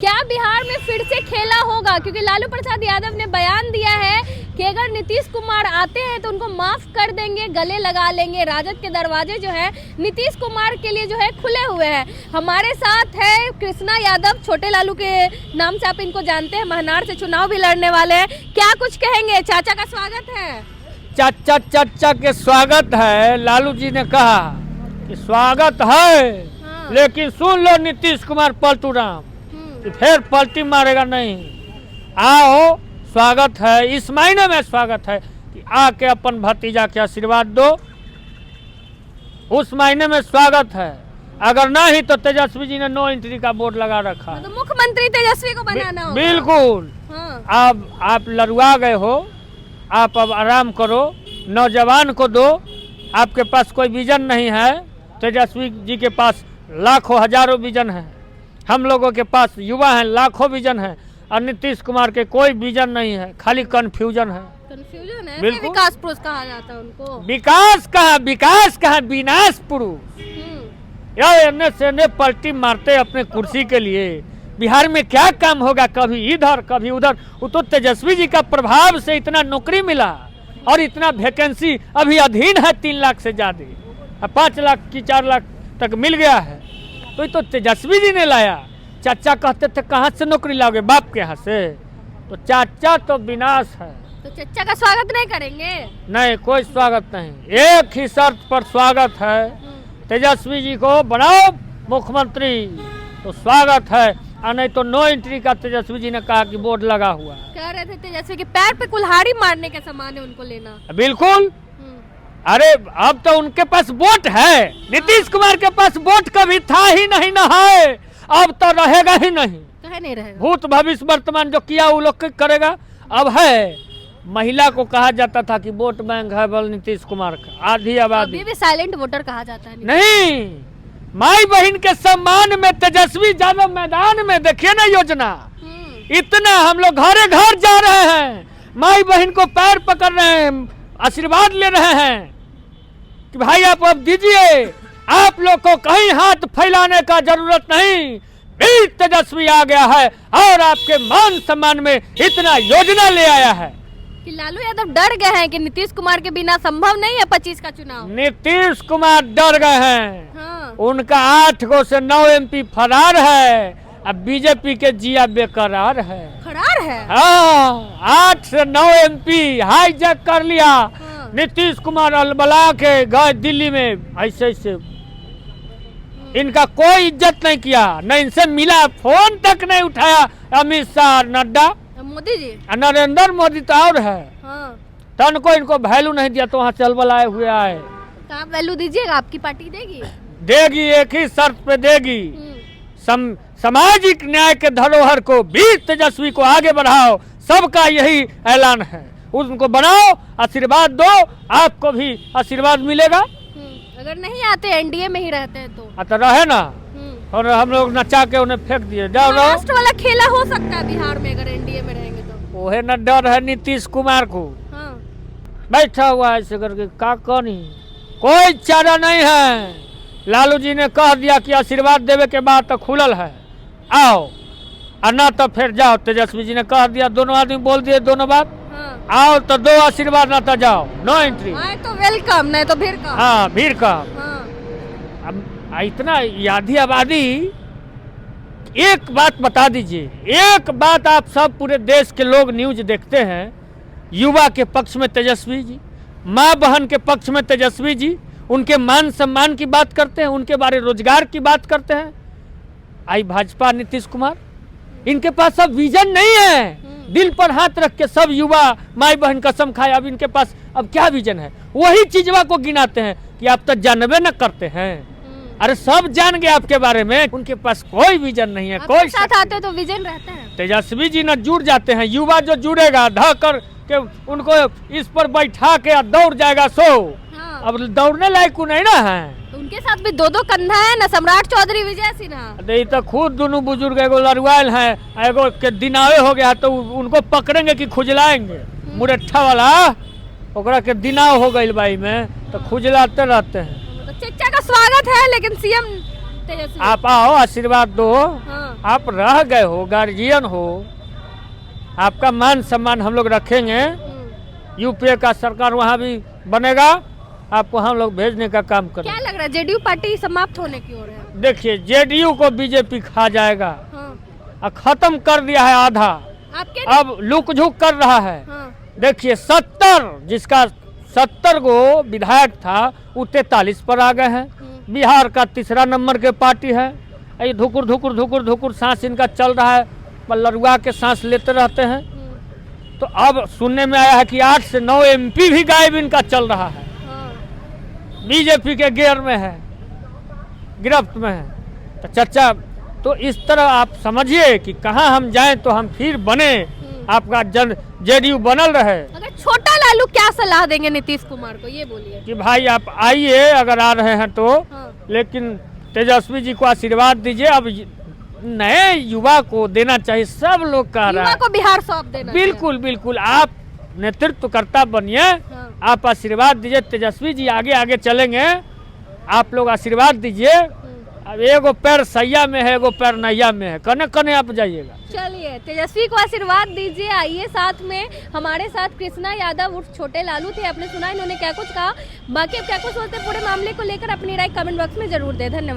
क्या बिहार में फिर से खेला होगा? क्योंकि लालू प्रसाद यादव ने बयान दिया है कि अगर नीतीश कुमार आते हैं तो उनको माफ कर देंगे, गले लगा लेंगे। राजद के दरवाजे जो है नीतीश कुमार के लिए जो है खुले हुए हैं। हमारे साथ है कृष्णा यादव, छोटे लालू के नाम से आप इनको जानते हैं, महनार से चुनाव भी लड़ने वाले हैं। क्या कुछ कहेंगे? चाचा का स्वागत है। चाचा के स्वागत है। लालू जी ने कहा कि स्वागत है, हाँ। लेकिन सुन लो नीतीश कुमार पलटू राम, फिर पलटी मारेगा नहीं। आओ, स्वागत है, इस महीने में स्वागत है कि आके अपन भतीजा के आशीर्वाद दो। उस महीने में स्वागत है। अगर नहीं तो तेजस्वी जी ने नो एंट्री का बोर्ड लगा रखा है। तो मुख्यमंत्री तेजस्वी को बनाना होगा। बिल्कुल। हाँ। अब आप लड़वा गए हो, आप अब आराम करो, नौजवान को दो। आपके पास कोई विजन नहीं है। तेजस्वी जी के पास लाखों हजारों विजन है, हम लोगों के पास युवा हैं, लाखों विजन है, और नीतीश कुमार के कोई विजन नहीं है, खाली कंफ्यूजन है। कंफ्यूजन है। बिल्कुल। विकास पुरुष कहा जाता है उनको। विकास कहाँ विनाश पुरुष। एने से ने पलटी मारते अपने कुर्सी के लिए। बिहार में क्या काम होगा? कभी इधर कभी उधर। वो तो तेजस्वी जी का प्रभाव से इतना नौकरी मिला और इतना वैकेंसी अभी अधीन है 3 लाख से ज्यादा, 5 लाख की 4 लाख तक मिल गया है। तो तेजस्वी जी ने लाया। चाचा कहते थे कहाँ से नौकरी लाओगे? बाप के यहाँ से। तो चाचा तो विनाश है। तो चाचा का स्वागत नहीं करेंगे? नहीं, कोई स्वागत नहीं। एक ही शर्त पर स्वागत है, तेजस्वी जी को बनाओ मुख्यमंत्री, तो स्वागत है। और नहीं तो नो एंट्री का तेजस्वी जी ने कहा कि बोर्ड लगा हुआ है। कह रहे थे तेजस्वी के पैर पे कुल्हाड़ी मारने के समान है उनको लेना। बिल्कुल। अरे अब तो उनके पास वोट है। नीतीश कुमार के पास वोट कभी था ही नहीं, ना है, अब तो रहेगा ही नहीं। कहे नहीं रहेगा। भूत भविष्य वर्तमान जो किया वो लोग करेगा। अब है, महिला को कहा जाता था कि वोट बैंक है बल नीतीश कुमार का, आधी आबादी। अभी भी साइलेंट वोटर कहा जाता है। नहीं, माई बहन के सम्मान में तेजस्वी यादव मैदान में देखिए ना योजना। इतना हम लोग घरे घर जा रहे हैं, माई बहन को पैर पकड़ रहे हैं, आशीर्वाद ले रहे हैं कि भाई आप अब दीजिए। आप लोग को कहीं हाथ फैलाने का जरूरत नहीं। भी तेजस्वी आ गया है और आपके मान सम्मान में इतना योजना ले आया है कि लालू यादव डर गए हैं कि नीतीश कुमार के बिना संभव नहीं है 25 का चुनाव। नीतीश कुमार डर गए हैं। हाँ। उनका 8 गो से 9 MP फरार है। अब बीजेपी के जिया बेकरार है। फरार है। हाँ, 8 से 9 MP हाईजैक कर लिया। नीतीश कुमार अलबला के गए दिल्ली में, ऐसे इनका कोई इज्जत नहीं किया, न इनसे मिला, फोन तक नहीं उठाया। अमित शाह, नड्डा, मोदी जी, नरेंद्र मोदी तो और है। हाँ। तन को इनको वैल्यू नहीं दिया, तो वहाँ से अलबलाए हुए आए। तो आप वैल्यू दीजिएगा? आपकी पार्टी देगी? देगी, एक ही शर्त पे देगी। सामाजिक न्याय के धरोहर को, वीर तेजस्वी को आगे बढ़ाओ, सबका यही ऐलान है। उनको बनाओ, आशीर्वाद दो, आपको भी आशीर्वाद मिलेगा। अगर नहीं आते, एनडीए में ही रहते हैं तो रहे ना, और हम लोग नचा के उन्हें फेंक दिए। जाओ महाराष्ट्र वाला खेला हो सकता है बिहार में अगर एनडीए में रहेंगे तो। वो है न डर है नीतीश कुमार को। हाँ। बैठा हुआ है ऐसे करके, का करी, कोई चारा नहीं है। लालू जी ने कह दिया कि आशीर्वाद देवे के बाद तो खुलल है, आओ, और ना तो फिर जाओ। तेजस्वी जी ने कह दिया, दोनों आदमी बोल दिए दोनों बात। आओ तो दो आशीर्वाद, ना तो जाओ, नो एंट्री। आए तो वेलकम, नहीं तो भीड़ का। हाँ, भीड़ का। हाँ। अब इतना आधी आबादी। एक बात बता दीजिए, एक बात आप सब पूरे देश के लोग न्यूज देखते हैं, युवा के पक्ष में तेजस्वी जी, माँ बहन के पक्ष में तेजस्वी जी, उनके मान सम्मान की बात करते हैं, उनके बारे रोजगार की बात करते हैं। आई भाजपा नीतीश कुमार, इनके पास सब विजन नहीं है। दिल पर हाथ रख के सब युवा माई बहन कसम खाए, अब इनके पास अब क्या विजन है? वही चीजवा को गिनाते हैं कि आप तो जानबे न करते हैं। अरे सब जान गए आपके बारे में, उनके पास कोई विजन नहीं है। कोई साथ आते तो विजन रहते हैं। तेजस्वी जी न जुड़ जाते हैं, युवा जो जुड़ेगा ढह कर के उनको इस पर बैठा के दौड़ जाएगा सो। हाँ। अब दौड़ने लायक नहीं ना है। तो उनके साथ भी 2-2 कंधा है ना, सम्राट चौधरी, विजय सिन्हा। ये तो खुद दोनों बुजुर्ग एगो लड़वाइल है, एगो के दिनावे हो गया, तो उनको पकड़ेंगे कि खुजलाएंगे। मुरट्ठा वाला ओकरा के दिनाव हो गई बाई में, तो खुजलाते रहते हैं। तो चचा का स्वागत है, लेकिन सीएम तेजस्वी। आप आओ, आशीर्वाद दो। हाँ। आप रह गए हो, गार्जियन हो, आपका मान सम्मान हम लोग रखेंगे। यूपीए का सरकार वहाँ भी बनेगा, आपको हम लोग भेजने का काम करेंगे। क्या लग रहा है जेडीयू पार्टी समाप्त होने की ओर है? देखिए, जेडीयू को बीजेपी खा जाएगा। हाँ। और खत्म कर दिया है आधा, आपके अब लुक झुक कर रहा है। हाँ। देखिए 70 जिसका 70 गो विधायक था वो 43 पर आ गए हैं। बिहार का तीसरा नंबर के पार्टी है। ये धुकुर धुकुर धुकुर धुकुर सांस इनका चल रहा है, लरुआ के सांस लेते रहते हैं। तो अब सुनने में आया है कि 8 से 9 एमपी भी गायब इनका चल रहा है। बीजेपी के गेयर में है, गिरफ्त में है। तो चर्चा तो इस तरह आप समझिए कि कहाँ हम जाएं तो हम फिर बने, आपका जेडीयू बनल रहे। अगर छोटा लालू क्या सलाह देंगे नीतीश कुमार को, ये बोलिए। कि भाई आप आइए, अगर आ रहे हैं तो। हाँ। लेकिन तेजस्वी जी को आशीर्वाद दीजिए। अब नए युवा को देना चाहिए, सब लोग कह रहा युवा है। को बिहार सौंप देना। बिल्कुल बिल्कुल, आप नेतृत्वकर्ता बनिए। हाँ। आप आशीर्वाद दीजिए, तेजस्वी जी आगे आगे चलेंगे, आप लोग आशीर्वाद दीजिए। अब एगो पैर सैया में है, एगो पैर नैया में है, कने कने आप जाइएगा। चलिए, तेजस्वी को आशीर्वाद दीजिए। आइए, साथ में हमारे साथ कृष्णा यादव उर्फ छोटे लालू थे। आपने सुना इन्होंने क्या कुछ कहा। बाकी अब क्या कुछ होते पूरे मामले को लेकर अपनी राय कमेंट बॉक्स में जरूर दे। धन्यवाद।